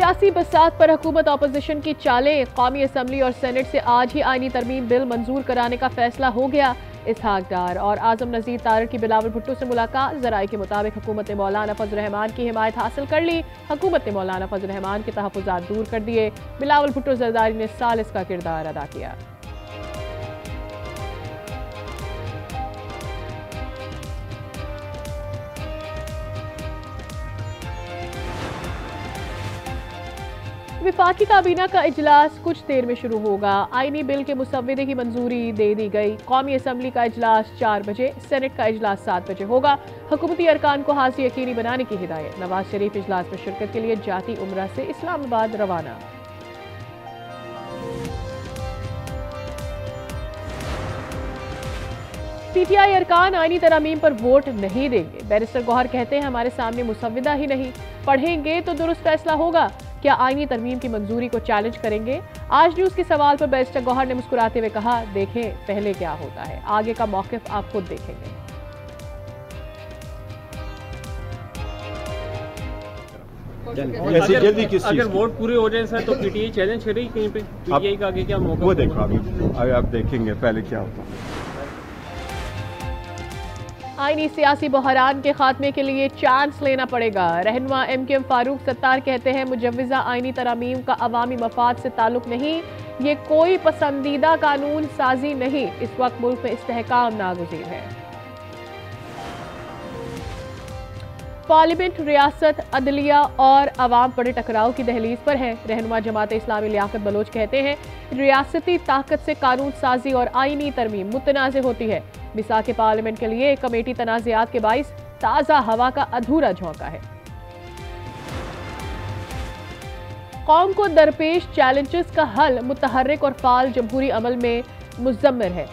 सियासी बसात पर हुकूमत अपोजिशन की चालें। कौमी असम्बली और सेनेट से आज ही आईनी तरमीम बिल मंजूर कराने का फैसला हो गया। इसहाक डार और आजम नजीर तारड़ की बिलावल भुट्टो से मुलाकात। जराये के मुताबिक हुकूमत ने मौलाना फजल रहमान की हिमायत हासिल कर ली। हुकूमत ने मौलाना फजल रहमान के तहफ़्फ़ुज़ात दूर कर दिए। बिलावल भुट्टो जरदारी ने सालिस का किरदार अदा किया। विफाकी काबीना का इजलास कुछ देर में शुरू होगा। आईनी बिल के मुसव्वदे की मंजूरी दे दी गई। कौमी असम्बली का इजलास 4 बजे, सेनेट का इजलास 7 बजे होगा। हुकूमती अरकान को हासिल यकीनी बनाने की हिदायत। नवाज शरीफ इजलास में शिरकत के लिए जाती उम्रा से इस्लामाबाद रवाना। पीटीआई अरकान आईनी तरामीम पर वोट नहीं देंगे। बैरिस्टर गौहर कहते हैं हमारे सामने मुसव्वदा ही नहीं, पढ़ेंगे तो दुरुस्त फैसला होगा। क्या आईनी तरमीम की मंजूरी को चैलेंज करेंगे? आज न्यूज के सवाल पर बैरिस्टर गौहर ने मुस्कुराते हुए कहा, देखें पहले क्या होता है, आगे का मौकिफ आप खुद देखेंगे। अगर वोट पूरे हो जाए सर तो पीटीआई चैलेंज करेगी कहीं पे? पीटीआई का आगे क्या मौका? वो देखो अभी आप देखेंगे पहले क्या होता है। आईनी सियासी बहरान के खात्मे के लिए चांस लेना पड़ेगा। रहनुमा MKM फारूक सत्तार कहते हैं मुजव्वजा आईनी तरामीम का अवामी मफाद से ताल्लुक नहीं, ये कोई पसंदीदा कानून साजी नहीं। इस वक्त मुल्क में इस्तेहकाम नागुज़ीर है। पार्लियामेंट, रियासत, अदलिया और अवाम बड़े टकराव की दहलीज पर है। रहनुमा जमात इस्लामी लियाकत बलोच कहते हैं रियासती ताकत से कानून साजी और आईनी तरमीम मुतनाज़ होती है। मिसाक पार्लियामेंट के लिए कमेटी तनाज़ात के बाइस ताज़ा हवा का अधूरा झोंका है। कौम को दरपेश चैलेंजेस का हल मुतहर्रिक और फाल जमहूरी अमल में मुज़म्मिर है।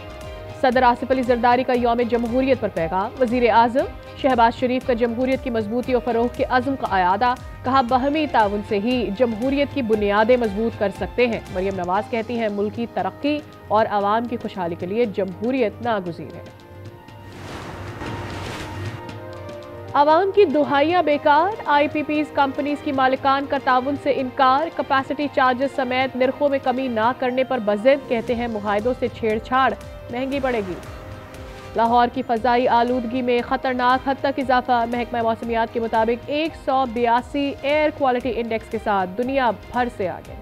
सदर आसिफ अली जरदारी का यौम जमहूरियत पर पैगाम। वज़ीर आज़म शहबाज शरीफ का जमहूरियत की मजबूती और फरोग के अज़्म का अयादा। कहा बहमी ताउन से ही जमहूरियत की बुनियादें मजबूत कर सकते हैं। मरियम नवाज कहती हैं मुल्क की तरक्की और आवाम की खुशहाली के लिए जमहूरियत नागुज़ीर है। आवाम की दुहाइयां बेकार। IPPs कंपनीज की मालिकान का ताउन से इनकार। कैपेसिटी चार्जेस समेत निर्खों में कमी ना करने पर बज़िद। कहते हैं मुआहदों से छेड़छाड़ महंगी पड़ेगी। लाहौर की फ़ज़ाई आलूदगी में खतरनाक हद तक इजाफा। महकमा मौसमियात के मुताबिक 182 एयर क्वालिटी इंडेक्स के साथ दुनिया भर से आगे।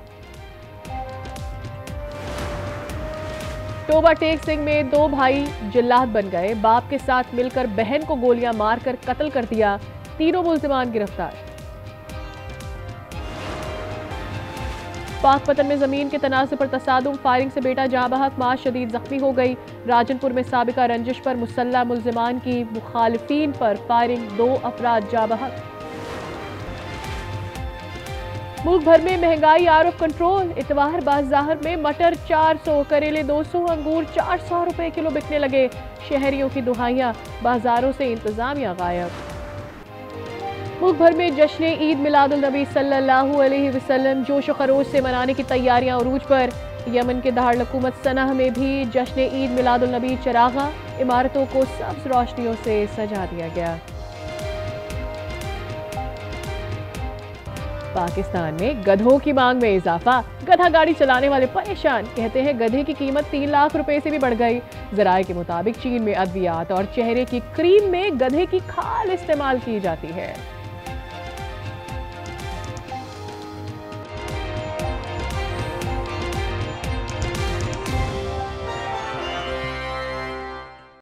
टोबा टेक सिंह में 2 भाई जिल्लात बन गए। बाप के साथ मिलकर बहन को गोलियां मारकर कत्ल कर दिया। 3 मुल्ज़िमान गिरफ्तार। पाकपतन में जमीन के तनाज़े पर तसादुम। फायरिंग से बेटा जहाँ बहक, मां शदीद जख्मी हो गई। राजनपुर में साबिका रंजिश पर मुसल्लह मुल्ज़िमान की मुखालिफिन पर फायरिंग, 2 अफराद जहाँ बहक। मुल्क भर में महंगाई आउट ऑफ कंट्रोल। इतवार बाजार में मटर 400, करेले 200, अंगूर 400 रुपए किलो बिकने लगे। शहरियों की दुहाइयां, बाजारों से इंतजामिया गायब। मुल्क भर में जश्न ईद मिलादुल नबी सल्लल्लाहु अलैहि वसल्लम जोश और खरोश से मनाने की तैयारियां उरूज पर। यमन के दारुल हुकूमत सनह में भी जश्न ईद मिलादुल नबी चरागा। इमारतों को सब्ज रोशनियों से सजा दिया गया। पाकिस्तान में गधों की मांग में इजाफा। गधा गाड़ी चलाने वाले परेशान। कहते हैं गधे की कीमत 3 लाख रुपए से भी बढ़ गई। जराये के मुताबिक चीन में अद्वियात और चेहरे की क्रीम में गधे की खाल इस्तेमाल की जाती है।